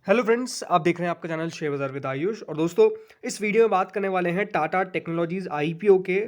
Hello friends, आप देख रहे हैं आपका चैनल शेयर बाजार विद आयुष। और दोस्तों, इस वीडियो में बात करने वाले हैं टाटा टेक्नोलॉजीज आईपीओ के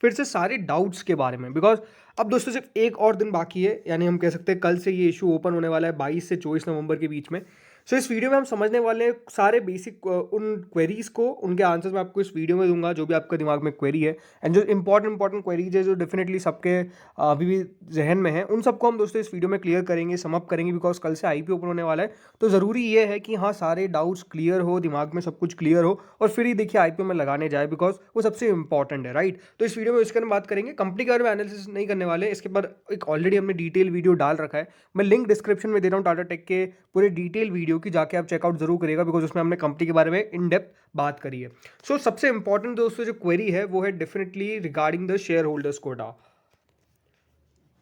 फिर से सारे डाउट्स के बारे में। बिकॉज अब दोस्तों सिर्फ एक और दिन बाकी है, यानी हम कह सकते हैं कल से ये इशू ओपन होने वाला है 22 से 24 नवंबर के बीच में। सो इस वीडियो में हम समझने वाले हैं सारे बेसिक उन क्वेरीज को, उनके आंसर्स मैं आपको इस वीडियो में दूंगा, जो भी आपके दिमाग में क्वेरी है। एंड जो इंपॉर्टेंट क्वेरीज है जो डेफिनेटली सबके अभी भी जहन में है, उन सबको हम दोस्तों इस वीडियो में क्लियर करेंगे, सम अप करेंगे। बिकॉज कल से आईपीओ ओपन होने वाला है, तो ज़रूरी ये है कि हाँ सारे डाउट्स क्लियर हो, दिमाग में सब कुछ क्लियर हो, और फिर ही देखिए आईपीओ में लगाने जाए, बिकॉज वो सबसे इंपॉर्टेंट है, राइट। तो इस वीडियो में इसके बारे में बात करेंगे, कंपनी के बारे में एनालिसिस नहीं करने वाले। इसके बाद एक ऑलरेडी हमने डिटेल वीडियो डाल रखा है, मैं लिंक डिस्क्रिप्शन में दे रहा हूँ टाटा टेक के पूरे डिटेल वीडियो की, जाके आप चेकआउट जरूर करिएगा, बिकॉज उसमें हमने कंपनी के बारे में इन डेप्थ बात करी है। सो सबसे इंपॉर्टेंट दोस्तों जो क्वेरी है वो है definitely regarding the shareholders quota.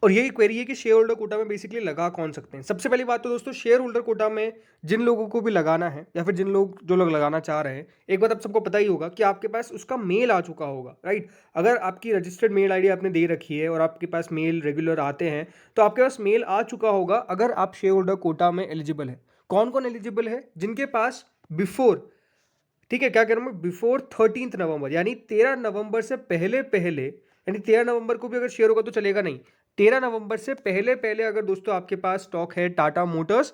और यही क्वेरी है कि शेयर होल्डर कोटा में बेसिकली लगा कौन सकते हैं। सबसे पहली बात तो दोस्तों, शेयर होल्डर कोटा में जिन लोगों को भी लगाना है, या फिर जो लोग लगाना चाह रहे हैं, एक बात आप सबको पता ही होगा कि आपके पास उसका मेल आ चुका होगा, राइट। अगर आपकी रजिस्टर्ड मेल आईडी आपने दे रखी है और आपके पास मेल रेगुलर आते हैं, तो आपके पास मेल आ चुका होगा अगर आप शेयर होल्डर कोटा में एलिजिबल है। कौन कौन एलिजिबल है? जिनके पास बिफोर, ठीक है, क्या कह रहा हूँ मैं, बिफोर 13 नवंबर, यानी 13 नवंबर से पहले पहले, यानी 13 नवंबर को भी अगर शेयर होगा तो चलेगा नहीं। 13 नवंबर से पहले पहले अगर दोस्तों आपके पास स्टॉक है टाटा मोटर्स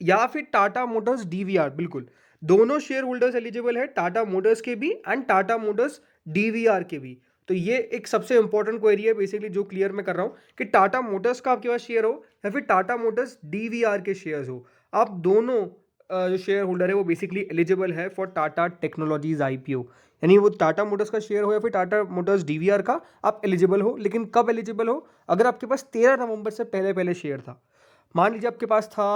या फिर टाटा मोटर्स डीवीआर, बिल्कुल दोनों शेयर होल्डर्स एलिजिबल है, टाटा मोटर्स के भी एंड टाटा मोटर्स डीवीआर के भी। तो ये एक सबसे इंपॉर्टेंट क्वेरी है बेसिकली, जो क्लियर मैं कर रहा हूँ कि टाटा मोटर्स का आपके पास शेयर हो या फिर टाटा मोटर्स डीवीआर के शेयर्स हो, आप दोनों जो शेयर होल्डर है वो बेसिकली एलिजिबल है फॉर टाटा टेक्नोलॉजीज आईपीओ। यानी वो टाटा मोटर्स का शेयर हो या फिर टाटा मोटर्स डीवीआर का, आप एलिजिबल हो। लेकिन कब एलिजिबल हो? अगर आपके पास 13 नवंबर से पहले पहले शेयर था। मान लीजिए आपके पास था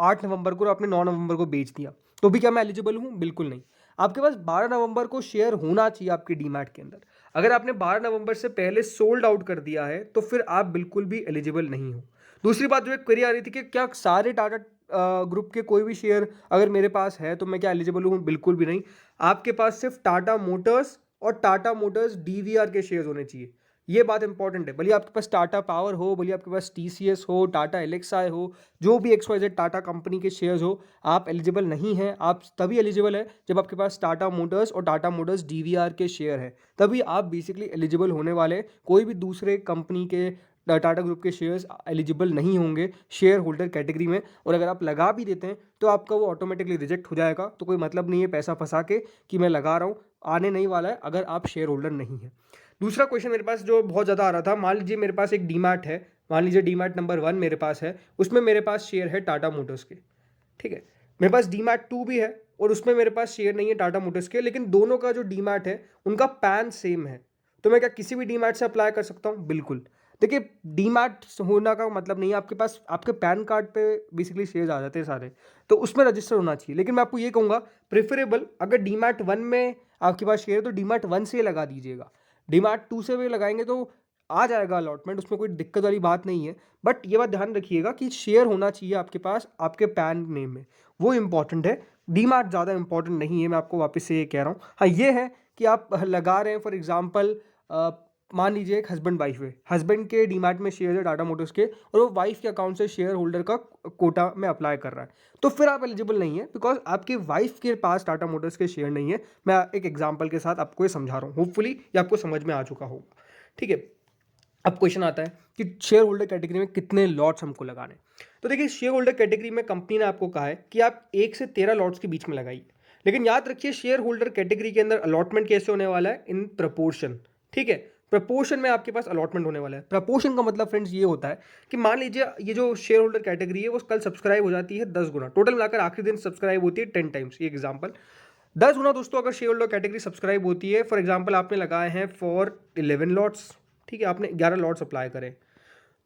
8 नवंबर को और आपने 9 नवंबर को बेच दिया, तो भी क्या मैं एलिजिबल हूँ? बिल्कुल नहीं। आपके पास 12 नवंबर को शेयर होना चाहिए आपके डीमैट के अंदर। अगर आपने 12 नवंबर से पहले सोल्ड आउट कर दिया है, तो फिर आप बिल्कुल भी एलिजिबल नहीं हो। दूसरी बात जो एक क्वेरी आ रही थी कि क्या सारे टाटा ग्रुप के कोई भी शेयर अगर मेरे पास है तो मैं क्या एलिजिबल हूँ? बिल्कुल भी नहीं। आपके पास सिर्फ टाटा मोटर्स और टाटा मोटर्स डीवीआर के शेयर्स होने चाहिए। ये बात इंपॉर्टेंट है। भले आपके पास टाटा पावर हो, भले आपके पास टीसीएस हो, टाटा एलेक्साई हो, जो भी XYZ टाटा कंपनी के शेयर्स हो, आप एलिजिबल नहीं हैं। आप तभी एलिजिबल है जब आपके पास टाटा मोटर्स और टाटा मोटर्स डीवीआर के शेयर है, तभी आप बेसिकली एलिजिबल होने वाले। कोई भी दूसरे कंपनी के टाटा ग्रुप के शेयर्स एलिजिबल नहीं होंगे शेयर होल्डर कैटेगरी में। और अगर आप लगा भी देते हैं तो आपका वो ऑटोमेटिकली रिजेक्ट हो जाएगा। तो कोई मतलब नहीं है पैसा फंसा के कि मैं लगा रहा हूँ, आने नहीं वाला है अगर आप शेयर होल्डर नहीं है। दूसरा क्वेश्चन मेरे पास जो बहुत ज़्यादा आ रहा था, मान लीजिए मेरे पास एक डीमैट है, मान लीजिए डीमैट नंबर 1 मेरे पास है, उसमें मेरे पास शेयर है टाटा मोटर्स के, ठीक है। मेरे पास डीमैट 2 भी है और उसमें मेरे पास शेयर नहीं है टाटा मोटर्स के, लेकिन दोनों का जो डीमैट है उनका पैन सेम है। तो मैं क्या किसी भी डीमैट से अप्लाई कर सकता हूँ? बिल्कुल। देखिए, डीमैट होना का मतलब नहीं है आपके पास आपके पैन कार्ड पे बेसिकली शेयर्स आ जाते हैं सारे, तो उसमें रजिस्टर होना चाहिए। लेकिन मैं आपको ये कहूँगा, प्रेफरेबल अगर डीमैट 1 में आपके पास शेयर है तो डीमैट 1 से लगा दीजिएगा। डीमैट 2 से भी लगाएंगे तो आ जाएगा अलॉटमेंट, उसमें कोई दिक्कत वाली बात नहीं है। बट ये बात ध्यान रखिएगा कि शेयर होना चाहिए आपके पास आपके पैन नेम में, वो इंपॉर्टेंट है। डीमैट ज़्यादा इंपॉर्टेंट नहीं है, मैं आपको वापस से ये कह रहा हूँ। हाँ ये है कि आप लगा रहे हैं, फॉर एग्जाम्पल मान लीजिए एक हस्बैंड वाइफ है, हस्बैंड के डीमैट में शेयर है टाटा मोटर्स के, और वो वाइफ के अकाउंट से शेयर होल्डर का कोटा में अप्लाई कर रहा है, तो फिर आप एलिजिबल नहीं है, बिकॉज आपके वाइफ के पास टाटा मोटर्स के शेयर नहीं है। मैं एक एग्जांपल के साथ आपको ये समझा रहा हूँ, होपफुली ये आपको समझ में आ चुका होगा, ठीक है। अब क्वेश्चन आता है कि शेयर होल्डर कैटेगरी में कितने लॉट्स हमको लगाने। तो देखिए, शेयर होल्डर कैटेगरी में कंपनी ने आपको कहा है कि आप 1 से 13 लॉट्स के बीच में लगाइए। लेकिन याद रखिए, शेयर होल्डर कैटेगरी के अंदर अलॉटमेंट कैसे होने वाला है? इन प्रपोर्शन, ठीक है। प्रपोर्शन में आपके पास अलॉटमेंट होने वाला है। प्रपोर्शन का मतलब फ्रेंड्स ये होता है कि मान लीजिए ये जो शेयर होल्डर कैटेगरी है वो कल सब्सक्राइब हो जाती है 10 गुना, टोटल मिलाकर आखिरी दिन सब्सक्राइब होती है 10 टाइम्स, ये एग्जाम्पल 10 गुना दोस्तों अगर शेयर होल्डर कैटेगरी सब्सक्राइब होती है, फॉर एग्जाम्पल आपने लगाए हैं फॉर 11 लॉट्स, ठीक है, आपने 11 लॉट्स अप्लाई करें,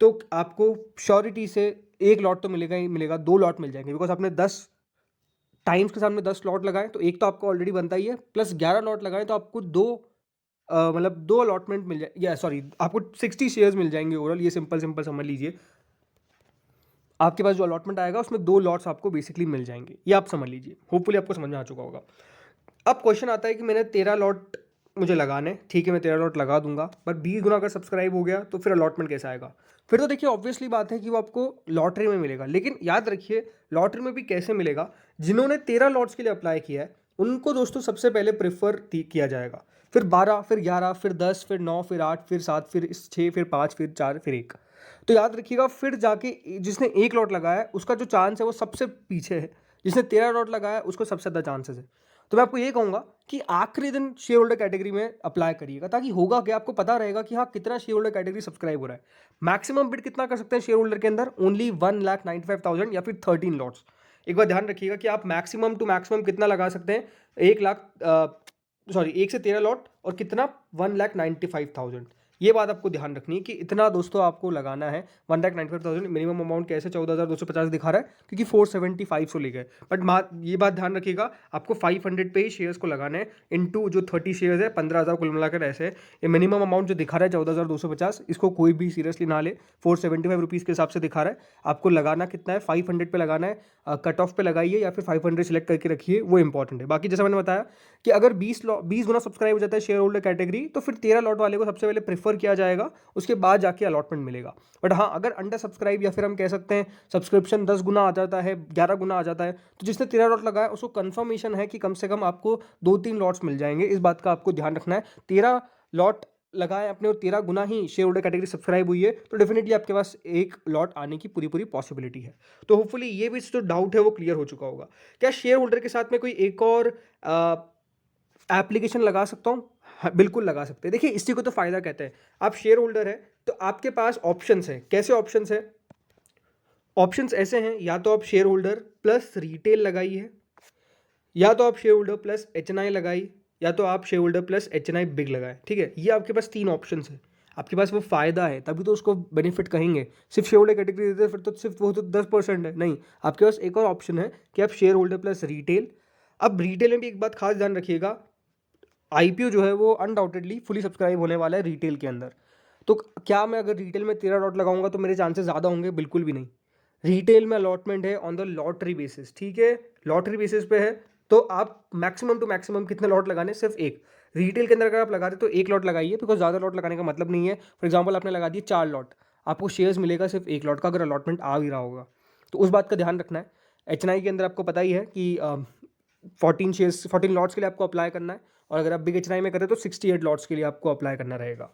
तो आपको श्योरिटी से एक लॉट तो मिलेगा ही मिलेगा, 2 लॉट मिल जाएंगे, बिकॉज आपने 10 टाइम्स के सामने 10 लॉट लगाए तो एक तो आपको ऑलरेडी बनता ही है, प्लस 11 लॉट लगाए तो आपको दो मतलब 2 अलॉटमेंट मिल जाए, या सॉरी आपको 60 शेयर्स मिल जाएंगे ओवरऑल। ये सिंपल सिंपल समझ लीजिए, आपके पास जो अलॉटमेंट आएगा उसमें 2 लॉट्स आपको बेसिकली मिल जाएंगे, ये आप समझ लीजिए। होपफुली आपको समझ में आ चुका होगा। अब क्वेश्चन आता है कि मैंने 13 लॉट मुझे लगाने, ठीक है मैं 13 लॉट लगा दूंगा, पर 20 गुना अगर सब्सक्राइब हो गया तो फिर अलॉटमेंट कैसे आएगा? फिर तो देखिए ऑब्वियसली बात है कि वो आपको लॉटरी में मिलेगा, लेकिन याद रखिए लॉटरी में भी कैसे मिलेगा? जिन्होंने 13 लॉट्स के लिए अप्लाई किया है उनको दोस्तों सबसे पहले प्रेफर किया जाएगा, फिर 12, फिर 11, फिर 10, फिर 9, फिर 8, फिर 7, फिर 6, फिर 5, फिर 4, फिर 1। तो याद रखिएगा फिर जाके जिसने 1 लॉट लगाया है उसका जो चांस है वो सबसे पीछे है, जिसने 13 लॉट लगाया है उसको सबसे ज़्यादा चांसेस है। तो मैं आपको ये कहूँगा कि आखिरी दिन शेयर होल्डर कैटेगरी में अप्लाई करिएगा, ताकि होगा कि आपको पता रहेगा कि हाँ कितना शेयर होल्डर कैटेगरी सब्सक्राइब हो रहा है। मैक्सिमम बिड कितना कर सकते हैं शेयर होल्डर के अंदर? ओनली 1,95,000 या फिर 13 लॉट्स। एक बार ध्यान रखिएगा कि आप मैक्सिमम टू मैक्सिमम कितना लगा सकते हैं? 1 से 13 लॉट और कितना? 1,95,000। ये बात आपको ध्यान रखनी है कि इतना दोस्तों आपको लगाना है। 1,95,000 मिनिमम अमाउंट कैसे 14,250 दिखा रहा है? क्योंकि 475 ले गए। बट ये बात ध्यान रखिएगा आपको 500 पे ही शेयर्स को लगाना है, इनटू जो 30 शेयर्स है 15,000 कुल मिलाकर ऐसे है। ये मिनिमम अमाउंट जो दिखा रहा है 14,250, इसको कोई भी सीरियसली ना ले। 475 रुपीज़ के हिसाब से दिखा रहा है। आपको लगाना कितना है? 500 पे लगाना है। कट ऑफ पे लगाइए या फिर 500 सिलेक्ट करके रखिए, वो इंपॉर्टेंट है। बाकी जैसा मैंने बताया कि अगर 20 गुना सब्सक्राइब हो जाता है शेयर होल्डर कैटेगरी तो फिर 13 लॉट वाले को सबसे पहले प्रेफर किया जाएगा, उसके बाद जाके अलॉटमेंट मिलेगा। बट हाँ अगर अंडर सब्सक्राइब या फिर हम कह सकते हैं सब्सक्रिप्शन 10 गुना आ जाता है, 11 गुना आ जाता है, तो जिसने 13 लॉट लगाया उसको कंफर्मेशन है कि कम से कम आपको 2-3 लॉट्स मिल जाएंगे। इस बात का आपको ध्यान रखना है। 13 लॉट लगाए आपने और 13 गुना ही शेयर होल्डर कैटेगरी सब्सक्राइब हुई है तो डेफिनेटली आपके पास एक लॉट आने की पूरी पूरी पॉसिबिलिटी है। तो होपफुली ये भी जो डाउट है वो क्लियर हो चुका होगा। क्या शेयर होल्डर के साथ में कोई एक और एप्लीकेशन लगा सकता हूँ? हाँ, बिल्कुल लगा सकते हैं। देखिए इसी को तो फ़ायदा कहते हैं। आप शेयर होल्डर है तो आपके पास ऑप्शंस है। कैसे ऑप्शंस है? ऑप्शंस ऐसे हैं, या तो आप शेयर होल्डर प्लस रिटेल लगाइए, या तो आप शेयर होल्डर प्लस एचएनआई लगाइए, या तो आप share holder plus HNI big लगाए। ठीक है, ये आपके पास 3 ऑप्शंस है। आपके पास वो फ़ायदा है तभी तो उसको बेनिफिट कहेंगे। सिर्फ शेयर होल्डर कैटेगरी देते फिर तो सिर्फ वो तो 10% है। नहीं, आपके पास एक और ऑप्शन है कि आप शेयर होल्डर प्लस रिटेल। अब रिटेल में भी एक बात खास ध्यान रखिएगा, आईपीओ जो है वो अनडाउटेडली फुली सब्सक्राइब होने वाला है रिटेल के अंदर। तो क्या मैं अगर रिटेल में 13 लॉट लगाऊंगा तो मेरे चांसेस ज़्यादा होंगे? बिल्कुल भी नहीं। रिटेल में अलॉटमेंट है ऑन द लॉटरी बेसिस। ठीक है, लॉटरी बेसिस पे है तो आप मैक्सिमम टू मैक्सिमम कितने लॉट लगाने? सिर्फ एक। रिटेल के अंदर अगर आप लगा रहे तो 1 लॉट लगाइए, बिकॉज ज़्यादा लॉट लगाने का मतलब नहीं है। फॉर एग्जाम्पल आपने लगा दिए 4 लॉट, आपको शेयर्स मिलेगा सिर्फ 1 लॉट का अगर अलॉटमेंट आ भी रहा होगा। तो उस बात का ध्यान रखना है। एचएनआई के अंदर आपको पता ही है कि 14 लॉट्स के लिए आपको अप्लाई करना है, और अगर आप बिग एचएनआई में करें तो 68 लॉट्स के लिए आपको अप्लाई करना रहेगा।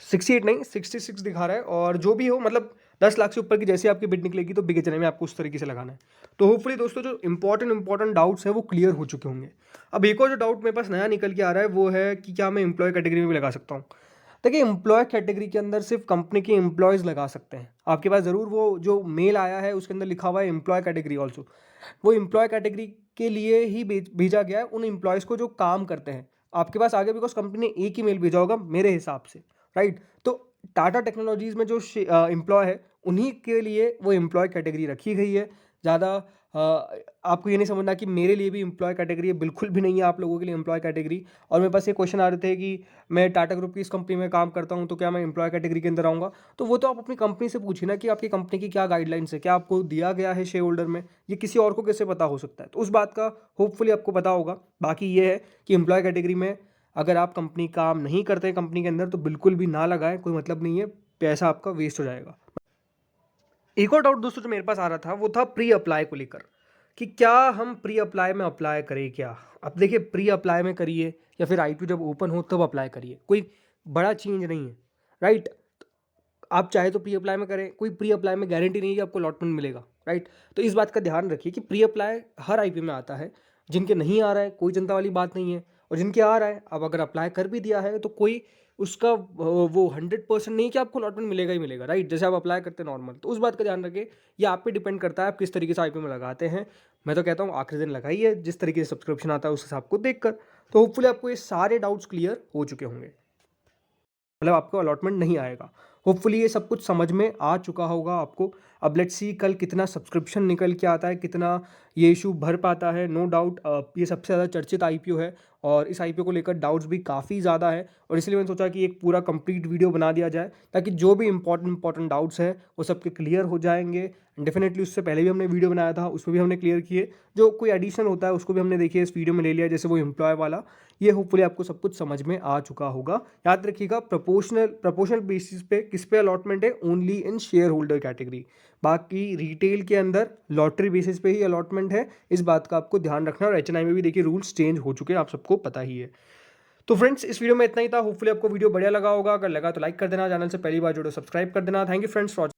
68 नहीं 66 दिखा रहा है, और जो भी हो मतलब 10 लाख से ऊपर की जैसे आपकी बिड निकलेगी तो बिग एचएनआई में आपको उस तरीके से लगाना है। तो होपफुली दोस्तों जो इंपॉर्टेंट डाउट्स हैं वो क्लियर हो चुके होंगे। अब एक और जो डाउट मेरे पास नया निकल के आ रहा है वो है कि क्या मैं एम्प्लॉय कैटेगरी में भी लगा सकता हूँ? देखिए एम्प्लॉय कैटेगरी के अंदर सिर्फ कंपनी के एम्प्लॉयज़ लगा सकते हैं। आपके पास ज़रूर वो जो मेल आया है उसके अंदर लिखा हुआ है एम्प्लॉय कैटेगरी ऑल्सो, वो एम्प्लॉय कैटेगरी के लिए ही भेजा गया है उन एम्प्लॉयज़ को जो काम करते हैं। आपके पास आ गया बिकॉज कंपनी ने एक ही मेल भेजा होगा मेरे हिसाब से, राइट? तो टाटा टेक्नोलॉजीज़ में जो एम्प्लॉय है उन्हीं के लिए वो एम्प्लॉय कैटेगरी रखी गई है। ज़्यादा आपको ये नहीं समझना कि मेरे लिए भी एम्प्लॉय कैटेगरी है, बिल्कुल भी नहीं है आप लोगों के लिए एम्प्लॉय कैटेगरी। और मेरे पास ये क्वेश्चन आ रहे थे कि मैं टाटा ग्रुप की इस कंपनी में काम करता हूँ तो क्या मैं एम्प्लॉय कैटेगरी के अंदर आऊँगा? तो वो तो आप अपनी कंपनी से पूछिए ना कि आपकी कंपनी की क्या गाइडलाइंस है, क्या आपको दिया गया है शेयर होल्डर में, ये किसी और को कैसे पता हो सकता है? तो उस बात का होपफुली आपको पता होगा। बाकी ये है कि एम्प्लॉय कैटेगरी में अगर आप कंपनी काम नहीं करते कंपनी के अंदर तो बिल्कुल भी ना लगाएं, कोई मतलब नहीं है, पैसा आपका वेस्ट हो जाएगा। एक और डाउट दोस्तों जो मेरे पास आ रहा था वो था प्री अप्लाई को लेकर, कि क्या हम प्री अप्लाई में अप्लाई करें क्या? अब देखिए प्री अप्लाई में करिए या फिर आईपीओ जब ओपन हो तब अप्लाई करिए, कोई बड़ा चेंज नहीं है, राइट? आप चाहे तो प्री अप्लाई में करें, कोई प्री अप्लाई में गारंटी नहीं है कि आपको अलॉटमेंट मिलेगा, राइट? तो इस बात का ध्यान रखिए कि प्री अप्लाई हर आईपीओ में आता है। जिनके नहीं आ रहा है कोई चिंता वाली बात नहीं है, और जिनके आ रहा है अब अगर अप्लाई कर भी दिया है तो कोई उसका वो 100% नहीं कि आपको अलॉटमेंट मिलेगा ही मिलेगा, राइट? जैसे आप अप्लाई करते हैं नॉर्मल, तो उस बात का ध्यान रखें। ये आप पे डिपेंड करता है आप किस तरीके से आईपीओ में लगाते हैं। मैं तो कहता हूँ आखिरी दिन लगाइए, जिस तरीके से सब्सक्रिप्शन आता है उस हिसाब को देखकर। तो होपफुली आपको ये सारे डाउट्स क्लियर हो चुके होंगे, मतलब आपको अलॉटमेंट नहीं आएगा। होपफुली ये सब कुछ समझ में आ चुका होगा आपको। अब लेट्स सी कल कितना सब्सक्रिप्शन निकल के आता है, कितना ये इशू भर पाता है। नो डाउट ये सबसे ज़्यादा चर्चित आईपीओ है और इस आईपीओ को लेकर डाउट्स भी काफ़ी ज़्यादा है, और इसलिए मैंने सोचा कि एक पूरा कंप्लीट वीडियो बना दिया जाए ताकि जो भी इंपॉर्टेंट डाउट्स हैं वो सबके क्लियर हो जाएंगे। डेफिनेटली उससे पहले भी हमने वीडियो बनाया था, उसमें भी हमने क्लियर किए। जो कोई एडिशन होता है उसको भी हमने देखिए इस वीडियो में ले लिया, जैसे वो एम्प्लॉय वाला। ये होपफुली आपको सब कुछ समझ में आ चुका होगा। याद रखिएगा, प्रोपोर्शनल बेसिस पे किस पे अलॉटमेंट है, only in share holder category. बाकी रिटेल के अंदर लॉटरी बेसिस पे ही अलॉटमेंट है, इस बात का आपको ध्यान रखना। और एचएनआई में भी देखिए रूल्स चेंज हो चुके हैं, आप सबको पता ही है। तो फ्रेंड्स, इस वीडियो में इतना ही था। होपफुली आपको वीडियो बढ़िया लगा होगा। अगर लगा तो लाइक कर देना, चैनल से पहली बार जुड़ो सब्सक्राइब कर देना। Thank you friends for